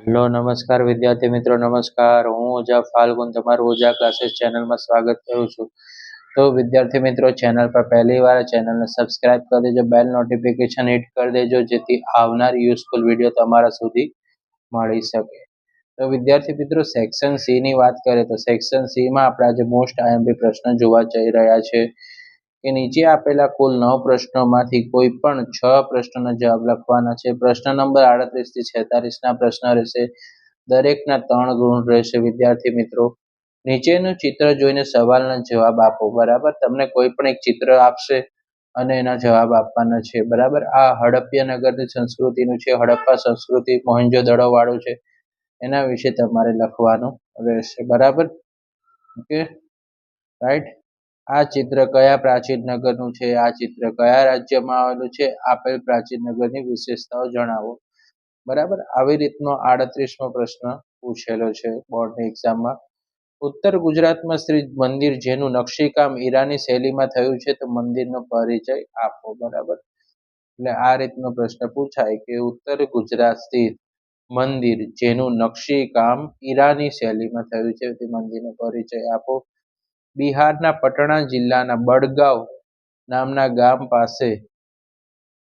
Hello નમસ્કાર વિદ્યાર્થી મિત્રો, નમસ્કાર. હું ઓઝા ફાલ્ગુન તમારું ઓઝા ક્લાસીસ ચેનલમાં સ્વાગત કરું છું. તો વિદ્યાર્થી મિત્રો, ચેનલ પર પહેલી વાર ચેનલને સબસ્ક્રાઇબ કરી દેજો, બેલ નોટિફિકેશન હિટ કરી દેજો, જેથી આવનાર યુઝફુલ વિડીયો તમારા સુધી મળી શકે. તો વિદ્યાર્થી મિત્રો, સેક્શન સી ની વાત કરીએ તો સેક્શન સી માં આપણે આજે મોસ્ટ આઈએમપી પ્રશ્ન જોવા જઈ રહ્યા છે કે નીચે આપેલા કુલ 9 પ્રશ્નોમાંથી કોઈ પણ 6 પ્રશ્નોના જવાબ લખવાના છે. પ્રશ્ન નંબર 38 થી 46 ના પ્રશ્ન રહેશે. દરેકના 3 ગુણ રહેશે. વિદ્યાર્થી મિત્રો, નીચેનું ચિત્ર જોઈને સવાલના જવાબ આપો. બરાબર, તમને કોઈ પણ એક ચિત્ર આપશે અને એના જવાબ આપવાના છે. બરાબર, આ હડપ્પા નગરની સંસ્કૃતિનું છે. હડપ્પા સંસ્કૃતિ મોહેંજો-દડો વાળું છે, એના વિશે તમારે લખવાનું રહેશે. બરાબર, ઓકે, રાઈટ. આ ચિત્ર કયા પ્રાચીન નગરનું છે? આ ચિત્ર કયા રાજ્યમાં આવેલું છે? આપેલ પ્રાચીન નગરની વિશેષતાઓ જણાવો. બરાબર, આવી રીતનો 38મો પ્રશ્ન પૂછેલો છે બોર્ડની એક્ઝામમાં. ઉત્તર ગુજરાતમાં શ્રી મંદિર જેનું નકશીકામ ઈરાની શૈલીમાં થયું છે, તો મંદિરનો પરિચય આપો. બરાબર, એટલે આ રીતનો પ્રશ્ન પૂછાય કે ઉત્તર ગુજરાત સ્થિત મંદિર જેનું નકશીકામ ઈરાની શૈલીમાં થયું છે, તે મંદિરનો પરિચય આપો. બિહારના પટણા જિલ્લાના બડગાંવ નામના ગામ પાસે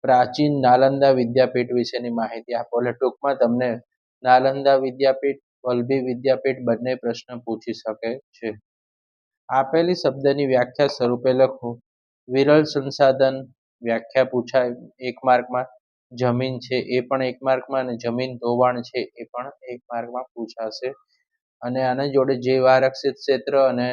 પ્રાચીન નાલંદા વિદ્યાપીઠ વિશેની માહિતી આપો. એટલે ટૂંકમાં તમને નાલંદા વિદ્યાપીઠ, વલ્લભી વિદ્યાપીઠ બંને પ્રશ્ન પૂછી શકે છે. આપેલી શબ્દની વ્યાખ્યા સ્વરૂપે લખો. વિરલ સંસાધન વ્યાખ્યા પૂછાય 1 માર્કમાં. જમીન છે એ પણ 1 માર્કમાં, અને જમીન ધોવાણ છે એ પણ 1 માર્કમાં પૂછાશે. અને આના જોડે જીવ આરક્ષિત ક્ષેત્ર અને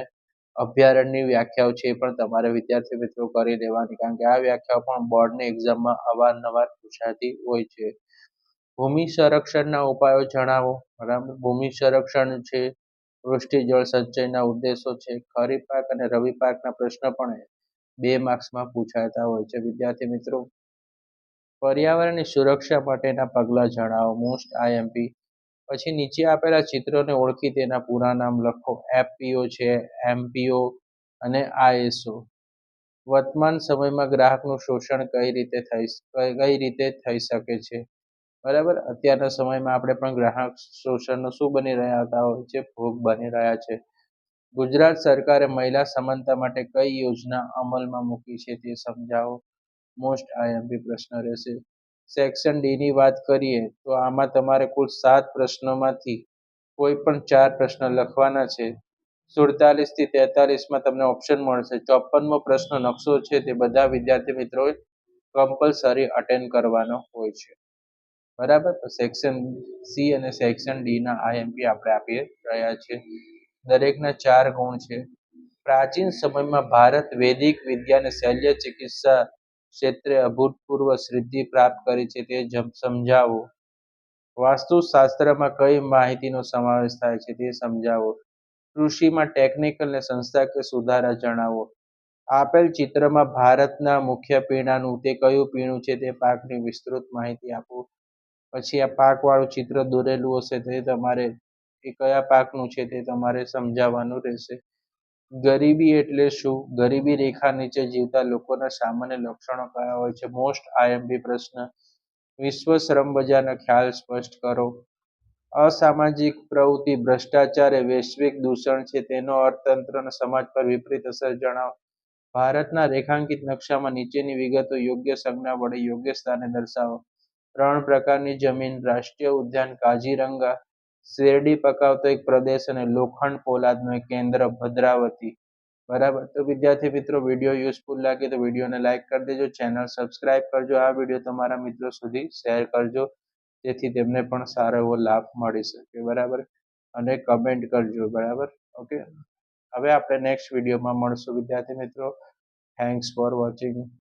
અભયારણ્યની વ્યાખ્યાઓ છે એ પણ તમારે વિદ્યાર્થી મિત્રો કરી લેવાની, કારણ કે આ વ્યાખ્યાઓ પણ બોર્ડની એક્ઝામમાં અવારનવાર પૂછાતી હોય છે. ભૂમિ સંરક્ષણના ઉપાયો જણાવો. બરાબર, ભૂમિ સંરક્ષણ છે, વૃષ્ટિ જળ સંચયના ઉદ્દેશો છે, ખરીફ પાક અને રવિ પાકના પ્રશ્ન પણ 2 માર્ક્સમાં પૂછાતા હોય છે. વિદ્યાર્થી મિત્રો, પર્યાવરણની સુરક્ષા માટેના પગલાં જણાવો. Most IMP. પછી નીચે આપેલા ચિત્રોને ઓળખી તેના પૂરા નામ લખો. એફપીઓ છે, એમપીઓ અને આઈએસઓ. વર્તમાન સમયમાં ગ્રાહકનું શોષણ કઈ રીતે થઈ શકે છે? બરાબર, અત્યારના સમયમાં આપણે પણ ગ્રાહક શોષણનો શું બની રહ્યા હોય છે? ભોગ બની રહ્યા છે. ગુજરાત સરકારે મહિલા સમાનતા માટે કઈ યોજના અમલમાં મૂકી છે તે સમજાવો. મોસ્ટ આઈએમપી પ્રશ્ન રહેશે. સેક્શન ડી ની વાત કરીએ તો આમાં તમારે કુલ 7 પ્રશ્નોમાંથી કોઈ પણ 4 પ્રશ્ન લખવાના છે. 47 થી 43 માં તમને ઓપ્શન મળશે. 54મો પ્રશ્ન નકશો છે, તે બધા વિદ્યાર્થી મિત્રોએ કમ્પલસરી અટેન્ડ કરવાનો હોય છે. બરાબર, તો સેક્શન સી અને સેક્શન ડી ના આઈએમપી આપણે આપી રહ્યા છે. દરેકના 4 ગુણ છે. પ્રાચીન સમયમાં ભારત વૈદિક વિદ્યા અને શલ્ય ચિકિત્સા ક્ષેત્રે અભૂતપૂર્વ સિદ્ધિ પ્રાપ્ત કરી છે, તે સમજાવો. વાસ્તુશાસ્ત્રમાં કઈ માહિતીનો સમાવેશ થાય છે તે સમજાવો. કૃષિમાં ટેકનિકલ અને સંસ્થાકીય સુધારા જણાવો. આપેલ ચિત્રમાં ભારતના મુખ્ય પીણાનું તે કયું પીણું છે તે પાકની વિસ્તૃત માહિતી આપો. પછી આ પાકવાળું ચિત્ર દોરેલું હશે, તે તમારે એ કયા પાકનું છે તે તમારે સમજાવવાનું રહેશે. ગરીબી એટલે શું? ગરીબી રેખા નીચે જીવતા લોકોના સામાન્ય લક્ષણો કયા હોય છે? મોસ્ટ આઈએમપી પ્રશ્ન. વિશ્વ શ્રમ બજારનો ખ્યાલ સ્પષ્ટ કરો. અસામાજિક પ્રવૃત્તિ ભ્રષ્ટાચાર એ વૈશ્વિક દૂષણ છે, તેનો અર્થતંત્ર અને સમાજ પર વિપરીત અસર જણાવો. ભારતના રેખાંકિત નકશામાં નીચેની વિગતો યોગ્ય સંજ્ઞા વડે યોગ્ય સ્થાને દર્શાવો. 3 પ્રકારની જમીન, રાષ્ટ્રીય ઉદ્યાન કાઝીરંગા, શેરડી પકાવતો એક પ્રદેશ અને લોખંડ પોલાદનું એક કેન્દ્ર ભદ્રાવતી. બરાબર, તો વિદ્યાર્થી મિત્રો, વિડીયો યુઝફુલ લાગે તો વિડીયોને લાઈક કરી દેજો, ચેનલ સબસ્ક્રાઇબ કરજો, આ વિડીયો તમારા મિત્રો સુધી શેર કરજો, જેથી તેમને પણ સારો એવો લાભ મળી શકે. બરાબર, અને કમેન્ટ કરજો. બરાબર, ઓકે. હવે આપણે નેક્સ્ટ વિડીયોમાં મળશું વિદ્યાર્થી મિત્રો. Thanks for watching.